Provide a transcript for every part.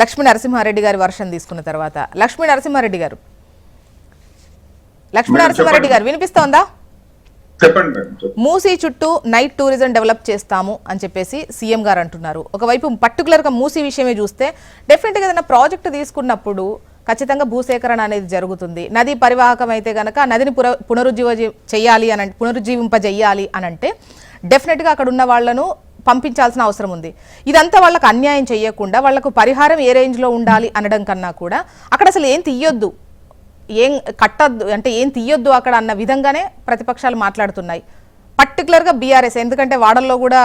లక్ష్మీ నరసింహారెడ్డి గారి వర్షన్ తీసుకున్న తర్వాత లక్ష్మీ నరసింహారెడ్డి గారు వినిపిస్తోందా? చెప్పండి. మూసీ చుట్టూ నైట్ టూరిజం డెవలప్ చేస్తాము అని చెప్పేసి సీఎం గారు అంటున్నారు. ఒకవైపు పర్టికులర్గా మూసీ విషయమే చూస్తే డెఫినెట్గా ఏదైనా ప్రాజెక్టు తీసుకున్నప్పుడు ఖచ్చితంగా భూసేకరణ అనేది జరుగుతుంది. నది పరివాహకం అయితే కనుక నదిని పునరుజ్జీవింపజేయాలి అని అంటే డెఫినెట్గా అక్కడ ఉన్న వాళ్లను పంపించాల్సిన అవసరం ఉంది. ఇదంతా వాళ్ళకు అన్యాయం చేయకుండా వాళ్లకు పరిహారం ఏ రేంజ్లో ఉండాలి అనడం కన్నా కూడా అక్కడ అసలు ఏం తీయొద్దు, ఏం కట్టద్దు అంటే ఏం తీయొద్దు అక్కడ అన్న విధంగానే ప్రతిపక్షాలు మాట్లాడుతున్నాయి. పర్టికులర్గా బీఆర్ఎస్, ఎందుకంటే వాడల్లో కూడా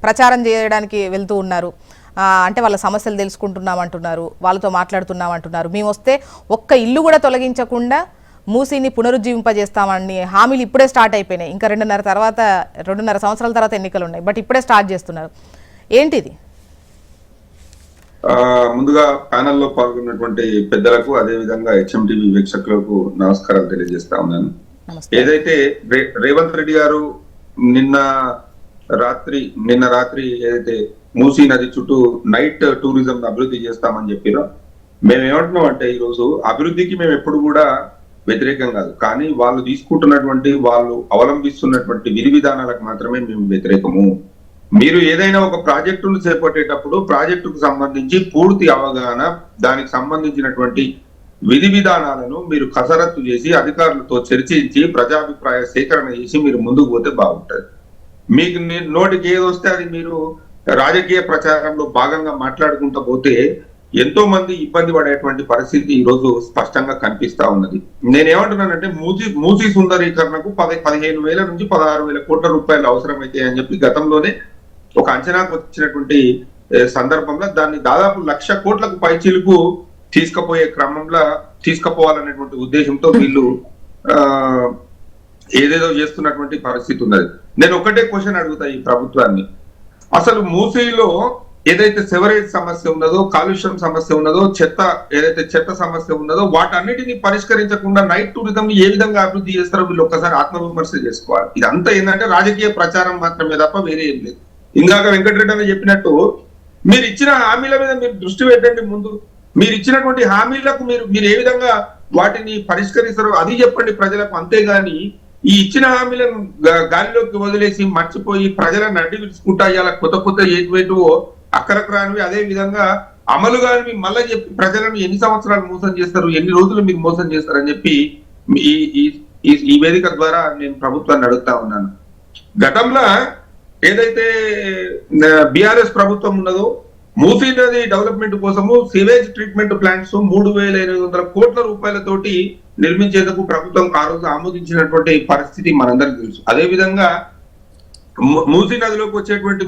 ప్రచారం చేయడానికి వెళ్తూ ఉన్నారు. అంటే వాళ్ళ సమస్యలు తెలుసుకుంటున్నామంటున్నారు, వాళ్ళతో మాట్లాడుతున్నామంటున్నారు. మేము వస్తే ఒక్క ఇల్లు కూడా తొలగించకుండా మూసీని పునరుజ్జీవింపజేస్తామని హామీలు ఇప్పుడే స్టార్ట్ అయిపోయినాయి. ఇంకా 2.5 సంవత్సరాల తర్వాత ఎన్నికలు ఉన్నాయి, బట్ ఇప్పుడే స్టార్ట్ చేస్తున్నారు. ఏంటిది? ముందుగా ప్యానెల్లో పాల్గొన్నటువంటి పెద్దలకు, అదే విధంగా హెచ్ఎంటీవీ వీక్షకులకు నమస్కారాలు తెలియజేస్తా ఉన్నాను. ఏదైతే రేవంత్ రెడ్డి గారు నిన్న రాత్రి ఏదైతే మూసీ నది చుట్టూ నైట్ టూరిజం అభివృద్ధి చేస్తామని చెప్పారో, మేము ఏమంటున్నాం అంటే ఈరోజు అభివృద్ధికి మేము ఎప్పుడు కూడా వ్యతిరేకం కాదు, కానీ వాళ్ళు తీసుకుంటున్నటువంటి వాళ్ళు అవలంబిస్తున్నటువంటి విధి విధానాలకు మాత్రమే మేము వ్యతిరేకము. మీరు ఏదైనా ఒక ప్రాజెక్టును చేపట్టేటప్పుడు ప్రాజెక్టుకు సంబంధించి పూర్తి అవగాహన, దానికి సంబంధించినటువంటి విధి విధానాలను మీరు కసరత్తు చేసి అధికారులతో చర్చించి ప్రజాభిప్రాయ సేకరణ చేసి మీరు ముందుకు పోతే బాగుంటది. మీకు నోటికి ఏదొస్తే అది మీరు రాజకీయ ప్రచారంలో భాగంగా మాట్లాడుకుంటూ పోతే ఎంతో మంది ఇబ్బంది పడేటువంటి పరిస్థితి ఈ రోజు స్పష్టంగా కనిపిస్తా ఉన్నది. నేనేమంటున్నానంటే మూసీ సుందరీకరణకు 15,000 నుంచి 16,000 కోట్ల రూపాయలు అవసరమైతే అని చెప్పి గతంలోనే ఒక అంచనాకు వచ్చినటువంటి సందర్భంలో దాన్ని దాదాపు 1,00,000 కోట్లకు పైచీలకు తీసుకుపోవాలనేటువంటి ఉద్దేశంతో వీళ్ళు ఏదేదో చేస్తున్నటువంటి పరిస్థితి ఉన్నది. నేను ఒకటే క్వశ్చన్ అడుగుతా ఈ ప్రభుత్వాన్ని, అసలు మూసీలో ఏదైతే సెవరేజ్ సమస్య ఉన్నదో, కాలుష్యం సమస్య ఉన్నదో, చెత్త సమస్య ఉన్నదో వాటన్నిటిని పరిష్కరించకుండా నైట్ టూరిజం ఏ విధంగా అభివృద్ధి చేస్తారో వీళ్ళు ఒక్కసారి ఆత్మవిమర్శ చేసుకోవాలి. ఇదంతా ఏంటంటే రాజకీయ ప్రచారం మాత్రమే తప్ప వేరే ఏం లేదు. ఇందాక వెంకటరెడ్డి అని చెప్పినట్టు మీరు ఇచ్చిన హామీల మీద మీరు దృష్టి పెట్టండి. ముందు మీరు ఇచ్చినటువంటి హామీలకు మీరు ఏ విధంగా వాటిని పరిష్కరిస్తారో అది చెప్పండి ప్రజలకు. అంతేగాని ఈ ఇచ్చిన హామీలను గాలిలోకి వదిలేసి మర్చిపోయి ప్రజలను అడ్డు విడుచుకుంటా ఇవాళ కొత్త ఏటివేటివో అక్కరకు రానివి, అదే విధంగా అమలు కానివి మళ్ళీ చెప్పి ప్రజలను ఎన్ని సంవత్సరాలు మోసం చేస్తారు, ఎన్ని రోజులు మీరు మోసం చేస్తారని చెప్పి ఈ వేదిక ద్వారా నేను ప్రభుత్వాన్ని అడుగుతా ఉన్నాను. గతంలో ఏదైతే బీఆర్ఎస్ ప్రభుత్వం ఉన్నదో మూసీ నది డెవలప్మెంట్ కోసము సివేజ్ ట్రీట్మెంట్ ప్లాంట్స్ 3,800 కోట్ల రూపాయలతోటి నిర్మించేందుకు ప్రభుత్వం ఆ రోజు ఆమోదించినటువంటి పరిస్థితి మనందరికీ తెలుసు. అదే విధంగా మూసీ నదిలోకి వచ్చేటువంటి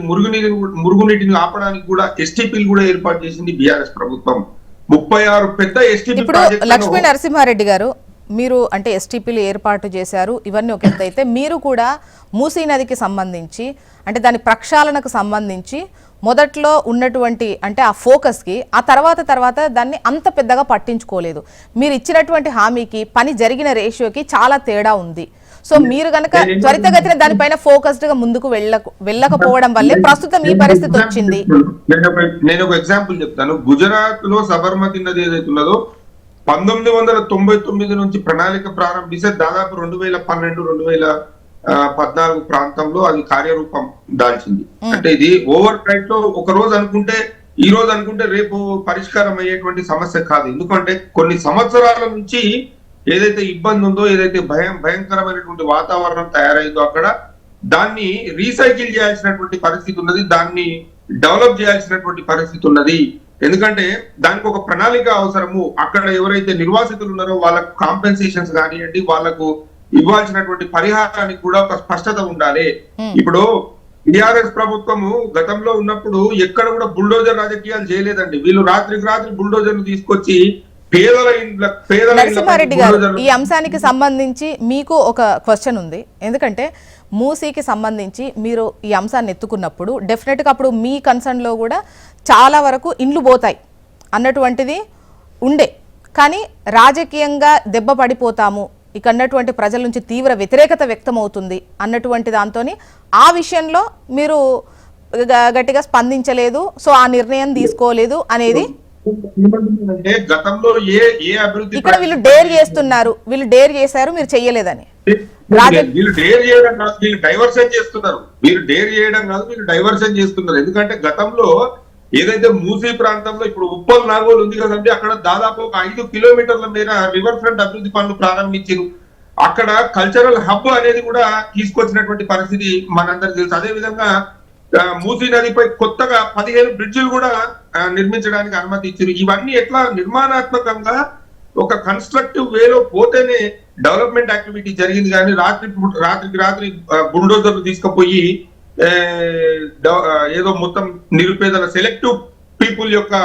మురుగునీటిని ఆపడానికి కూడా ఎస్టీపీలు కూడా ఏర్పాటు చేసింది బీఆర్ఎస్ ప్రభుత్వం. 36 పెద్ద ఎస్టీపీ. ఇప్పుడు లక్ష్మీ నరసింహారెడ్డి గారు, మీరు అంటే ఎస్టీపీలు ఏర్పాటు చేశారు, ఇవన్నీ ఒక ఎత్తు అయితే మీరు కూడా మూసీ నదికి సంబంధించి అంటే దాని ప్రక్షాళనకు సంబంధించి మొదట్లో ఉన్నటువంటి అంటే ఆ ఫోకస్కి ఆ తర్వాత దాన్ని అంత పెద్దగా పట్టించుకోలేదు. మీరు ఇచ్చినటువంటి హామీకి పని జరిగిన రేషియోకి చాలా తేడా ఉంది. సో మీరు కనుక త్వరితగతిన దానిపైన ఫోకస్డ్ గా ముందుకు వెళ్ళకపోవడం వల్లే ప్రస్తుతం ఈ పరిస్థితి వచ్చింది. నేను ఒక ఎగ్జాంపుల్ చెప్తాను. గుజరాత్ లో సబర్మతి నది ఏదైతే ఉన్నదో 1999 నుంచి ప్రణాళిక ప్రారంభిస్తే దాదాపు 2012-2014 ప్రాంతంలో అది కార్యరూపం దాల్చింది. అంటే ఇది ఓవర్ నైట్ లో ఒక రోజు అనుకుంటే ఈ రోజు అనుకుంటే రేపు పరిష్కారం అయ్యేటువంటి సమస్య కాదు. ఎందుకంటే కొన్ని సంవత్సరాల నుంచి ఏదైతే ఇబ్బంది ఉందో, ఏదైతే భయంకరమైనటువంటి వాతావరణం తయారైందో అక్కడ దాన్ని రీసైకిల్ చేయాల్సినటువంటి పరిస్థితి ఉన్నది, దాన్ని డెవలప్ చేయాల్సినటువంటి పరిస్థితి ఉన్నది. ఎందుకంటే దానికి ఒక ప్రణాళిక అవసరము. అక్కడ ఎవరైతే నిర్వాసితులు ఉన్నారో వాళ్ళకు కాంపెన్సేషన్స్ కానివ్వండి, వాళ్ళకు ఇవ్వాల్సినటువంటి పరిహారానికి కూడా ఒక స్పష్టత ఉండాలి. ఇప్పుడు టిఆర్ఎస్ ప్రభుత్వము గతంలో ఉన్నప్పుడు ఎక్కడ కూడా బుల్డోజర్ రాజకీయాలు చేయలేదండి. వీళ్ళు రాత్రికి రాత్రి బుల్డోజర్లు తీసుకొచ్చి నరసింహారెడ్డి గారు, ఈ అంశానికి సంబంధించి మీకు ఒక క్వశ్చన్ ఉంది. ఎందుకంటే మూసీకి సంబంధించి మీరు ఈ అంశాన్ని ఎత్తుకున్నప్పుడు డెఫినెట్గా అప్పుడు మీ కన్సర్న్లో కూడా చాలా వరకు ఇండ్లు పోతాయి అన్నటువంటిది ఉండే, కానీ రాజకీయంగా దెబ్బ పడిపోతాము, ఇక్కడ ఉన్నటువంటి ప్రజల నుంచి తీవ్ర వ్యతిరేకత వ్యక్తం అవుతుంది అన్నటువంటి దాంతో ఆ విషయంలో మీరు గట్టిగా స్పందించలేదు, సో ఆ నిర్ణయం తీసుకోలేదు అనేది అంటే గతంలో ఏ ఏ అభివృద్ధి ఇక్కడ వీళ్ళు డేర్ చేస్తున్నారు, వీళ్ళు డేర్ చేశారు, మీరు చెయ్యలేదని. వీళ్ళు డేర్ చేయడం కాదు, వీళ్ళు డైవర్షన్ చేస్తున్నారు. వీళ్ళు డేర్ చేయడం కాదు, వీళ్ళు డైవర్షన్ చేస్తున్నారు. ఎందుకంటే గతంలో ఏదైతే మూసీ ప్రాంతంలో ఇప్పుడు ఉప్పల్ నాగోల్ ఉంది కదండి, అక్కడ దాదాపు ఒక 5 కిలోమీటర్ల మేర రివర్ ఫ్రంట్ అభివృద్ధి పనులు ప్రారంభించారు. అక్కడ కల్చరల్ హబ్ అనేది కూడా తీసుకొచ్చినటువంటి పరిస్థితి మనందరికి తెలుసు. అదే విధంగా మూసీ నదిపై కొత్తగా 15 బ్రిడ్జిలు కూడా నిర్మించడానికి అనుమతి ఇచ్చారు. ఇవన్నీ ఎట్లా నిర్మాణాత్మకంగా ఒక కన్స్ట్రక్టివ్ వేలో పోతేనే డెవలప్మెంట్ యాక్టివిటీ జరిగింది. కానీ రాత్రికి రాత్రి బుల్డోజర్లు తీసుకుపోయి ఏదో మొత్తం నిరుపేదల సెలెక్టివ్ పీపుల్ యొక్క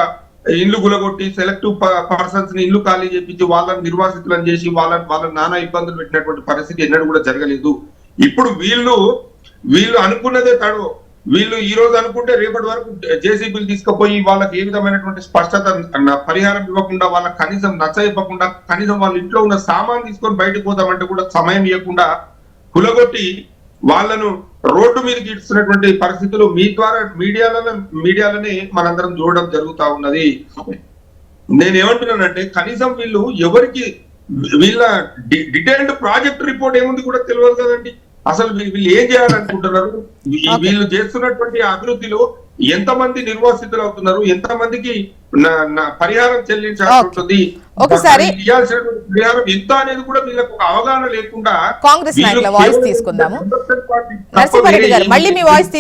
ఇల్లు గులగొట్టి సెలెక్టివ్ పర్సన్స్ ని ఇల్లు ఖాళీ చేపించి వాళ్ళని నిర్వాసితులను చేసి వాళ్ళని నానా ఇబ్బందులు పెట్టినటువంటి పరిస్థితి ఎన్నడూ కూడా జరగలేదు. ఇప్పుడు వీళ్ళు అనుకున్నదే తడు. వీళ్ళు ఈ రోజు అనుకుంటే రేపటి వరకు జేసీబీలు తీసుకుపోయి వాళ్ళకి ఏ విధమైనటువంటి స్పష్టత పరిహారం ఇవ్వకుండా, వాళ్ళకి కనీసం నచ్చ ఇవ్వకుండా, కనీసం వాళ్ళ ఇంట్లో ఉన్న సామాన్ తీసుకొని బయటకు పోతామంటే కూడా సమయం ఇవ్వకుండా కులగొట్టి వాళ్ళను రోడ్డు మీదకి ఇస్తున్నటువంటి పరిస్థితులు మీ ద్వారా మీడియాలోనే మనందరం చూడడం జరుగుతా ఉన్నది. నేనేమంటున్నానంటే కనీసం వీళ్ళు ఎవరికి వీళ్ళ డీటెయిల్డ్ ప్రాజెక్ట్ రిపోర్ట్ ఏముంది కూడా తెలియదు కదండి. అసలు వీళ్ళు ఏం చేయాలనుకుంటున్నారు, వీళ్ళు చేస్తున్నటువంటి అభివృద్ధిలో ఎంతమంది నిర్వాసితులు అవుతున్నారు, ఎంతమందికి పరిహారం చెల్లించాల్సి ఉంటుంది, ఇవ్వాల్సినటువంటి పరిహారం ఎంత అనేది కూడా వీళ్ళకు ఒక అవగాహన లేకుండా కాంగ్రెస్ నాయకుల వాయిస్ తీసుకుందాము. నరసింహారెడ్డి గారు మళ్ళీ మీ వాయిస్